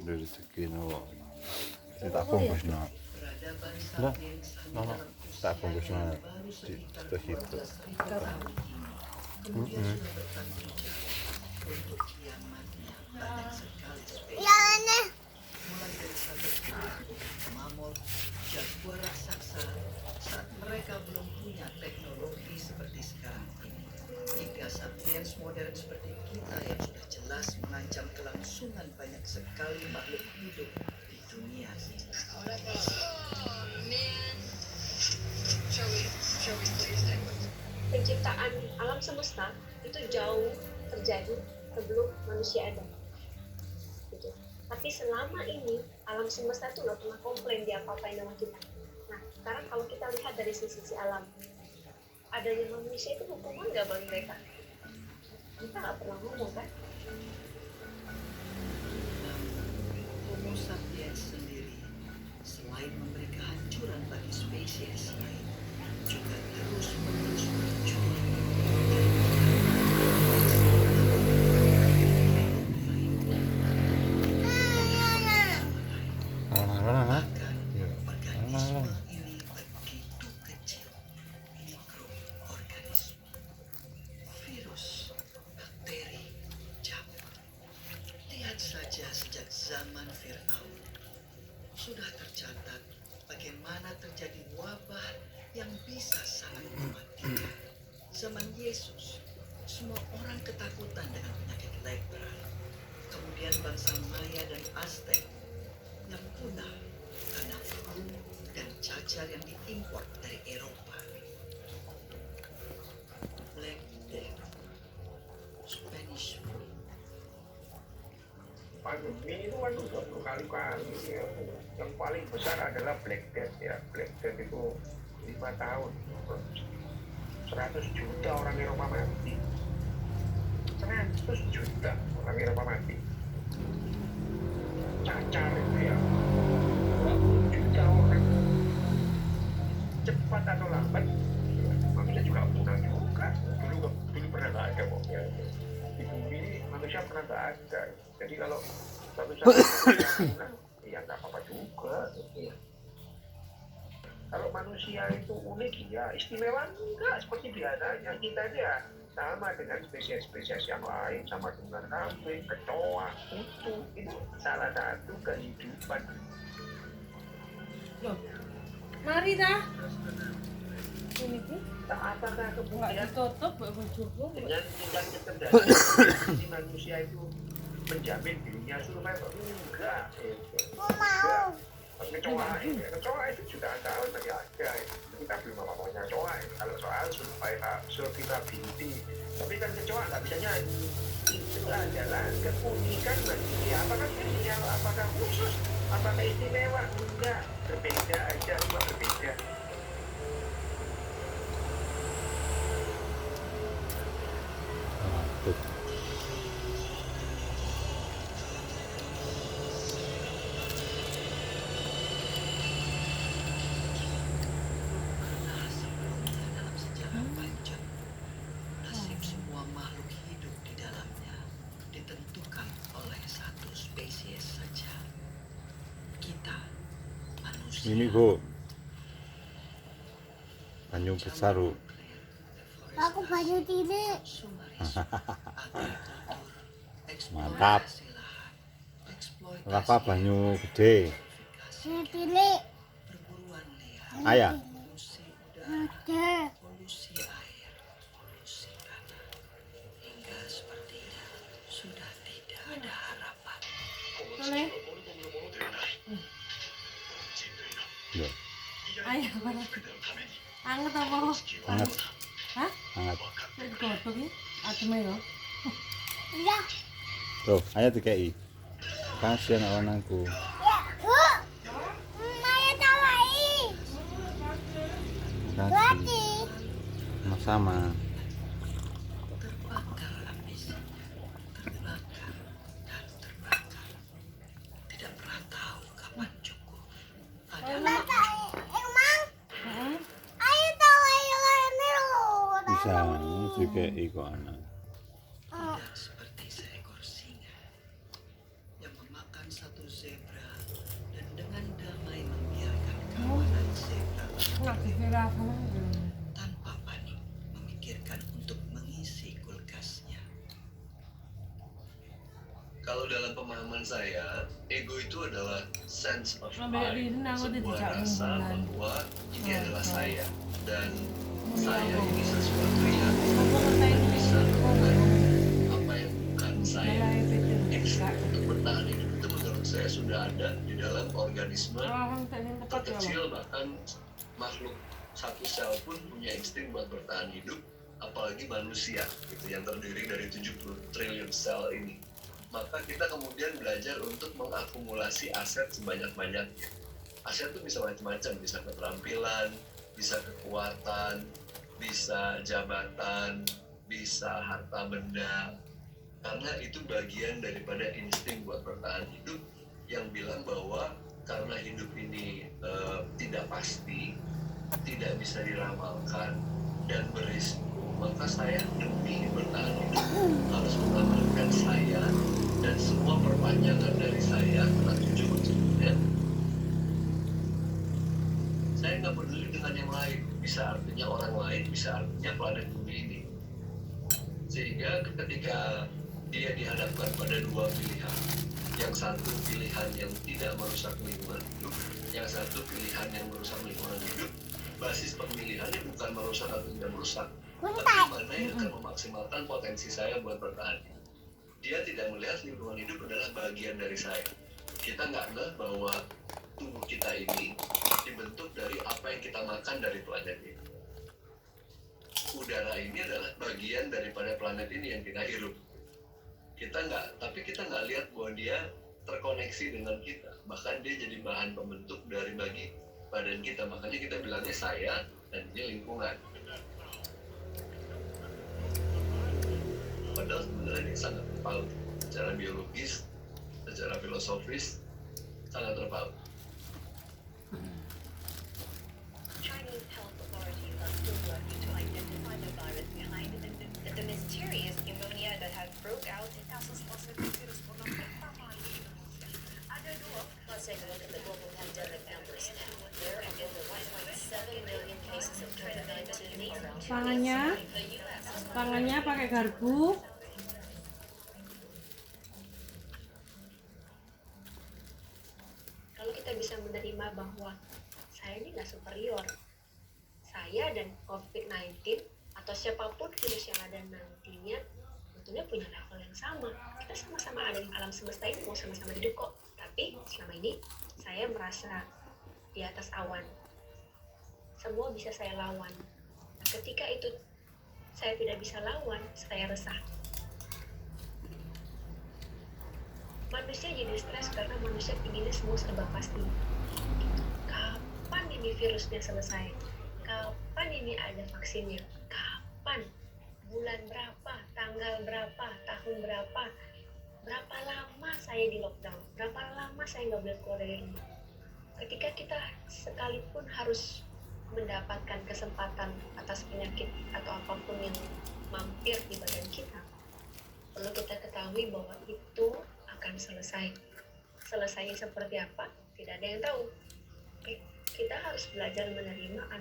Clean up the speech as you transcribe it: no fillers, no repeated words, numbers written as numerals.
rezeki no. Tak bungkusno. Lah, no, tak bungkusno di hidup. Ya aneh. Jaguar raksasa saat mereka belum punya teknologi seperti sekarang ini. Hingga sapiens modern seperti kita yang sudah jelas mengancam kelangsungan banyak sekali makhluk hidup di dunia. Penciptaan alam semesta itu jauh terjadi sebelum manusia ada. Gitu. Tapi selama ini alam semesta itu nggak pernah komplain dia apa-apain sama kita. Nah, sekarang kalau kita lihat dari sisi alam, adanya manusia itu hukuman nggak bagi mereka? Kita nggak pernah ngomong kan? Homo sapiens sendiri selain memberi kehancuran bagi spesies lain, juga terus-menerus berjuang. Zaman Fir'aun sudah tercatat bagaimana terjadi wabah yang bisa sangat mematikan. Zaman Yesus, semua orang ketakutan dengan penyakit lepra. Kemudian bangsa Maya dan Aztec yang punah karena flu dan cacar yang diimpor dari Eropa. Black Death, Spanish flu. Pandemi itu kan sudah berkali-kali ya. Yang paling besar adalah Black Death ya. Black Death itu 5 tahun 100 juta orang Eropa mati. 100 juta orang Eropa mati. Cacar itu ya 20 juta orang. Cepat atau lambat manusia juga punah juga. Dulu pernah nggak ada kok ya. Di bumi ini manusia pernah nggak ada. Jadi kalau suatu saat ya nggak apa-apa juga. Ya. Kalau manusia itu unik ya istimewa enggak seperti biasanya. Kita ini ya sama dengan spesies-spesies yang lain, sama dengan kambing, kecoa, itu salah satu kehidupan. Loh, mari dah. Ini tuh Apakah kemudian ditutup bojoku dengan tingkat kecerdasan si manusia itu menjamin dirinya survival? Enggak. Mau. Kecoa itu sudah tahu tadi ada. Kita belum apa-apanya kecoa. Kalau soal survivability, tapi kan kecoa nggak bisa nyanyi. Itu adalah keunikan manusia. Apakah spesial? Apakah khusus? Apakah istimewa? Enggak. Berbeda aja, cuma berbeda. Dalam sejarah panjang, nasib semua makhluk hidup di dalamnya ditentukan oleh satu spesies saja. Kita, manusia. Ini Bu, banyu besar Bu. Aku banyu tilik. Mantap. Rafa banyu gede. Tilik. Ayah. Ada. Polusi air, polusi tanah, hingga sepertinya sudah tidak ada harapan. boleh. Ya, Ayo balik. Anget apa? hangat, Hah? hangat. Wis godhog iki adem ya. Iya. Tuh, ayo dikei. Kasihan anakku. Ya, Bu. Maya tawai. Kasih. Berarti. Sama-sama. Terbakar ambisi, terbakar dan terbakar. Tidak pernah tahu kapan cukup. Ada Bapak, emang Heeh. ayo tawai ini loh. Bisa dikei kok anak. tidak seperti seekor singa yang memakan satu zat udah sama belum? tanpa panik memikirkan untuk mengisi kulkasnya. Kalau dalam pemahaman saya, ego itu adalah sense of Sampai I, di sini aku sebuah tidak rasa hubungan. bahwa ini adalah Oh. saya dan saya ini sesuatu yang Aku ngerti bisa ini. melakukan apa yang bukan saya. Saya itu Insting untuk bertahan hidup itu menurut saya sudah ada di dalam organisme orang tak ingin tepat ya, terkecil, bahkan makhluk satu sel pun punya insting buat bertahan hidup, apalagi manusia gitu yang terdiri dari 70 triliun sel ini. Maka kita kemudian belajar untuk mengakumulasi aset sebanyak-banyaknya. Aset itu bisa macam-macam, bisa keterampilan, bisa kekuatan, bisa jabatan, bisa harta benda. Karena itu bagian daripada insting buat bertahan hidup yang bilang bahwa karena hidup ini tidak pasti, tidak bisa diramalkan, dan berisiko, maka saya demi bertahan hidup harus mengamalkan saya dan semua perpanjangan dari saya karena ujung-ujungnya saya nggak peduli dengan yang lain. Bisa artinya orang lain, bisa artinya planet bumi ini. Sehingga ketika dia dihadapkan pada dua pilihan, yang satu pilihan yang tidak merusak lingkungan hidup, yang satu pilihan yang merusak lingkungan hidup, basis pemilihannya bukan merusak atau tidak merusak, tapi mana yang akan memaksimalkan potensi saya buat bertahan. Dia tidak melihat lingkungan hidup adalah bagian dari saya. Kita nggak ngeh bahwa tubuh kita ini dibentuk dari apa yang kita makan dari planet ini. Udara ini adalah bagian daripada planet ini yang kita hirup. Tapi kita nggak lihat bahwa dia terkoneksi dengan kita. Bahkan dia jadi bahan pembentuk dari bagi badan kita. Makanya kita bilangnya saya dan dia lingkungan. Padahal sebenarnya ini sangat terpaut. Secara biologis, secara filosofis, sangat terpaut. Chinese health authorities are still working to identify the virus behind the mysterious pneumonia that has broke out in kasus positif virus corona pertama di Indonesia. Ada dua. Let's take a look at the global pandemic numbers. There are over 1.7 million cases of COVID-19 around Tangannya, the U.S. tangannya pakai garpu. Kalau kita bisa menerima bahwa saya ini nggak superior, saya dan COVID-19 atau siapapun virus yang ada nantinya tentunya punya level yang sama. Kita sama-sama ada di alam semesta ini, mau sama-sama hidup kok. Tapi selama ini saya merasa di atas awan. Semua bisa saya lawan. Ketika itu saya tidak bisa lawan, saya resah. Manusia jadi stres karena manusia pinginnya semua serba pasti. Kapan ini virusnya selesai? Kapan ini ada vaksinnya? Kapan? Bulan berapa? Tanggal berapa? Tahun berapa? Berapa lama saya di lockdown? Berapa lama saya nggak boleh keluar dari rumah? Ketika kita sekalipun harus mendapatkan kesempatan atas penyakit atau apapun yang mampir di badan kita, perlu kita ketahui bahwa itu akan selesai. Selesainya seperti apa? Tidak ada yang tahu. Oke, kita harus belajar menerima